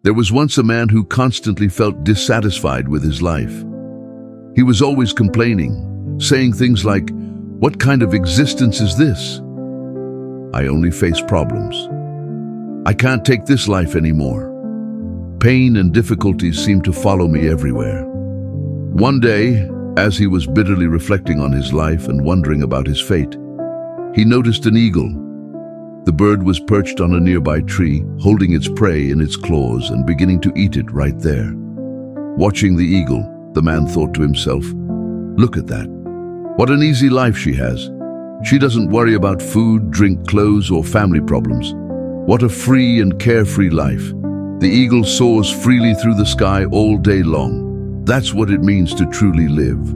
There was once a man who constantly felt dissatisfied with his life. He was always complaining, saying things like, "What kind of existence is this? I only face problems. I can't take this life anymore. Pain and difficulties seem to follow me everywhere." One day, as he was bitterly reflecting on his life and wondering about his fate, he noticed an eagle. The bird was perched on a nearby tree, holding its prey in its claws and beginning to eat it right there. Watching the eagle, the man thought to himself, "Look at that. What an easy life she has. She doesn't worry about food, drink, clothes, or family problems. What a free and carefree life. The eagle soars freely through the sky all day long. That's what it means to truly live."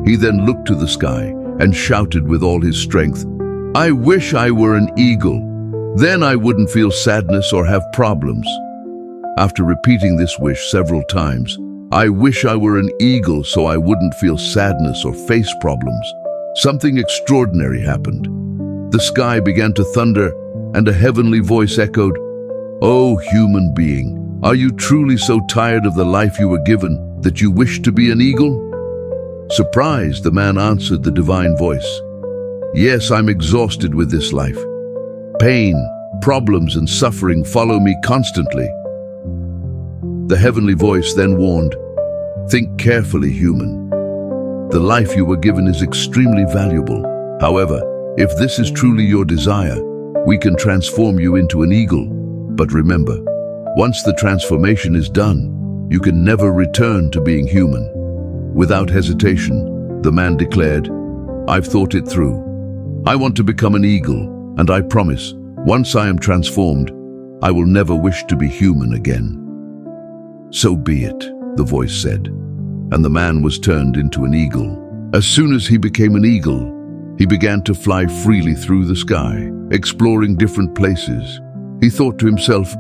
He then looked to the sky and shouted with all his strength, "I wish I were an eagle. Then I wouldn't feel sadness or have problems." After repeating this wish several times, "I wish I were an eagle so I wouldn't feel sadness or face problems," something extraordinary happened. The sky began to thunder, and a heavenly voice echoed, "Oh, human being, are you truly so tired of the life you were given that you wish to be an eagle?" Surprised, the man answered the divine voice, "Yes, I'm exhausted with this life. Pain, problems, and suffering follow me constantly." The heavenly voice then warned, "Think carefully, human. The life you were given is extremely valuable. However, if this is truly your desire, we can transform you into an eagle. But remember, once the transformation is done, you can never return to being human." Without hesitation, the man declared, "I've thought it through. I want to become an eagle, and I promise, once I am transformed, I will never wish to be human again." "So be it," the voice said, and the man was turned into an eagle. As soon as he became an eagle, he began to fly freely through the sky, exploring different places. He thought to himself,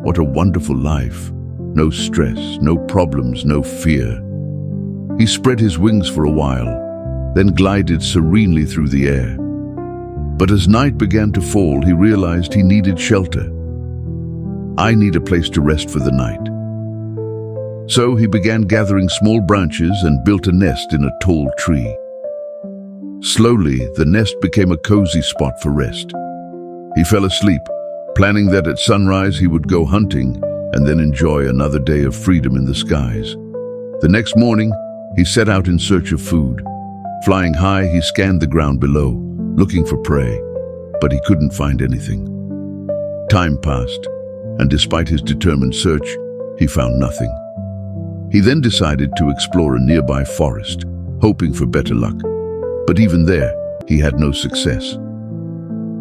"What a wonderful life. No stress, no problems, no fear." He spread his wings for a while, then glided serenely through the air. But as night began to fall, he realized he needed shelter. "I need a place to rest for the night." So he began gathering small branches and built a nest in a tall tree. Slowly, the nest became a cozy spot for rest. He fell asleep, planning that at sunrise he would go hunting and then enjoy another day of freedom in the skies. The next morning, he set out in search of food. Flying high, he scanned the ground below, looking for prey, but he couldn't find anything. Time passed, and despite his determined search, he found nothing. He then decided to explore a nearby forest, hoping for better luck. But even there, he had no success.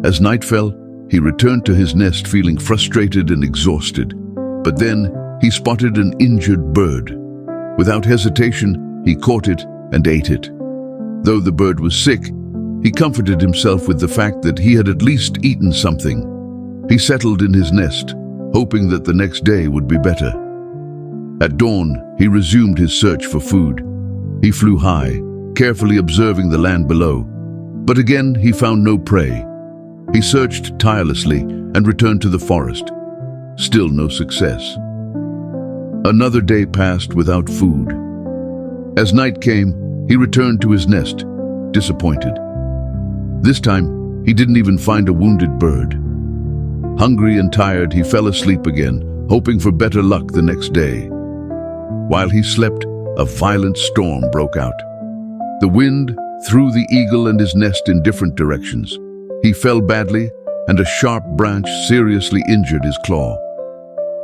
As night fell, he returned to his nest feeling frustrated and exhausted. But then, he spotted an injured bird. Without hesitation, he caught it and ate it. Though the bird was sick, he comforted himself with the fact that he had at least eaten something. He settled in his nest, hoping that the next day would be better. At dawn, he resumed his search for food. He flew high, carefully observing the land below. But again, he found no prey. He searched tirelessly and returned to the forest. Still no success. Another day passed without food. As night came, he returned to his nest, disappointed. This time, he didn't even find a wounded bird. Hungry and tired, he fell asleep again, hoping for better luck the next day. While he slept, a violent storm broke out. The wind threw the eagle and his nest in different directions. He fell badly, and a sharp branch seriously injured his claw.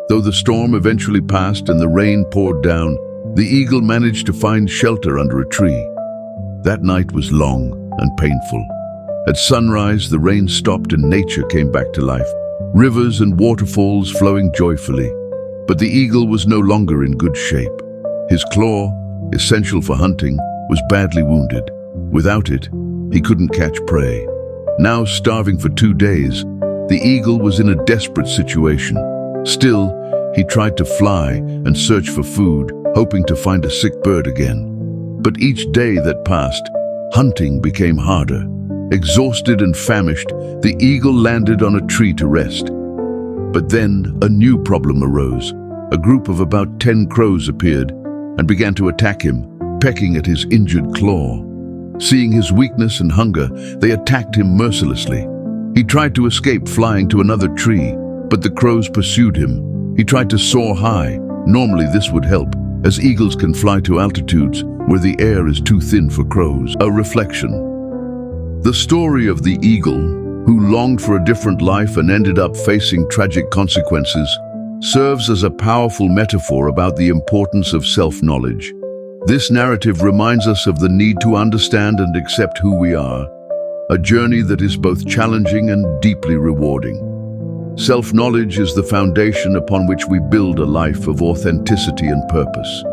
Though the storm eventually passed and the rain poured down, the eagle managed to find shelter under a tree. That night was long and painful. At sunrise, the rain stopped and nature came back to life, rivers and waterfalls flowing joyfully. But the eagle was no longer in good shape. His claw, essential for hunting, was badly wounded. Without it, he couldn't catch prey. Now starving for 2 days, the eagle was in a desperate situation. Still, he tried to fly and search for food, hoping to find a sick bird again. But each day that passed, hunting became harder. Exhausted and famished, the eagle landed on a tree to rest. But then a new problem arose. a group of about 10 crows appeared and began to attack him, pecking at his injured claw. Seeing his weakness and hunger, they attacked him mercilessly. He tried to escape, flying to another tree, but the crows pursued him. He tried to soar high. Normally this would help, as eagles can fly to altitudes where the air is too thin for crows. A reflection. The story of the eagle, who longed for a different life and ended up facing tragic consequences, serves as a powerful metaphor about the importance of self-knowledge. This narrative reminds us of the need to understand and accept who we are, a journey that is both challenging and deeply rewarding. Self-knowledge is the foundation upon which we build a life of authenticity and purpose.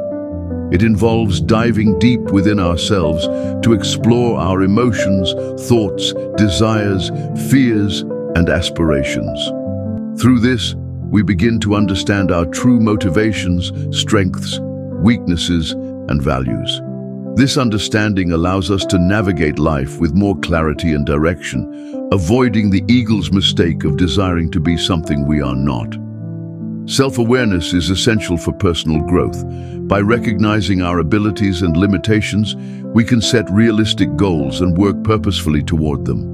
It involves diving deep within ourselves to explore our emotions, thoughts, desires, fears, and aspirations. Through this, we begin to understand our true motivations, strengths, weaknesses, and values. This understanding allows us to navigate life with more clarity and direction, avoiding the eagle's mistake of desiring to be something we are not. Self-awareness is essential for personal growth. By recognizing our abilities and limitations, we can set realistic goals and work purposefully toward them.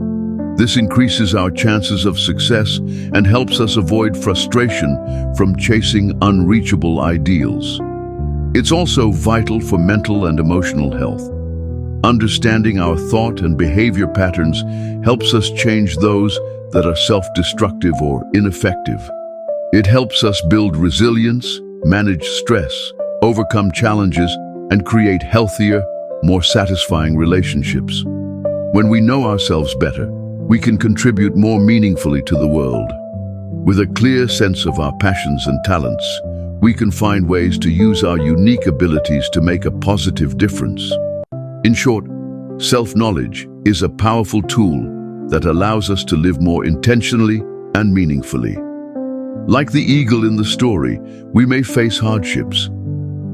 This increases our chances of success and helps us avoid frustration from chasing unreachable ideals. It's also vital for mental and emotional health. Understanding our thought and behavior patterns helps us change those that are self-destructive or ineffective. It helps us build resilience, manage stress, overcome challenges, and create healthier, more satisfying relationships. When we know ourselves better, we can contribute more meaningfully to the world. With a clear sense of our passions and talents, we can find ways to use our unique abilities to make a positive difference. In short, self-knowledge is a powerful tool that allows us to live more intentionally and meaningfully. Like the eagle in the story, we may face hardships,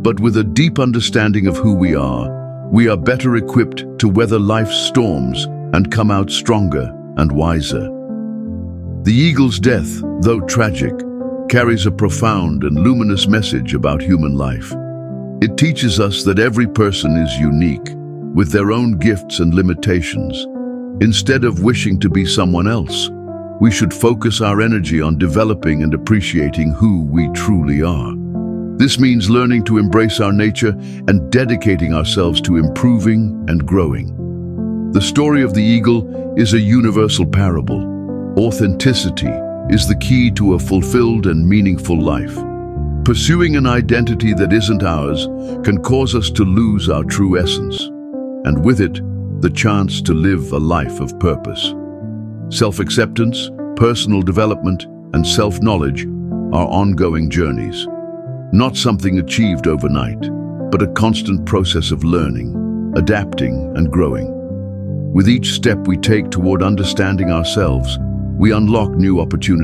but with a deep understanding of who we are better equipped to weather life's storms and come out stronger and wiser. The eagle's death, though tragic, carries a profound and luminous message about human life. It teaches us that every person is unique, with their own gifts and limitations. Instead of wishing to be someone else, we should focus our energy on developing and appreciating who we truly are. This means learning to embrace our nature and dedicating ourselves to improving and growing. The story of the eagle is a universal parable. Authenticity is the key to a fulfilled and meaningful life. Pursuing an identity that isn't ours can cause us to lose our true essence, and with it, the chance to live a life of purpose. Self-acceptance, personal development, and self-knowledge are ongoing journeys. Not something achieved overnight, but a constant process of learning, adapting, and growing. With each step we take toward understanding ourselves, we unlock new opportunities.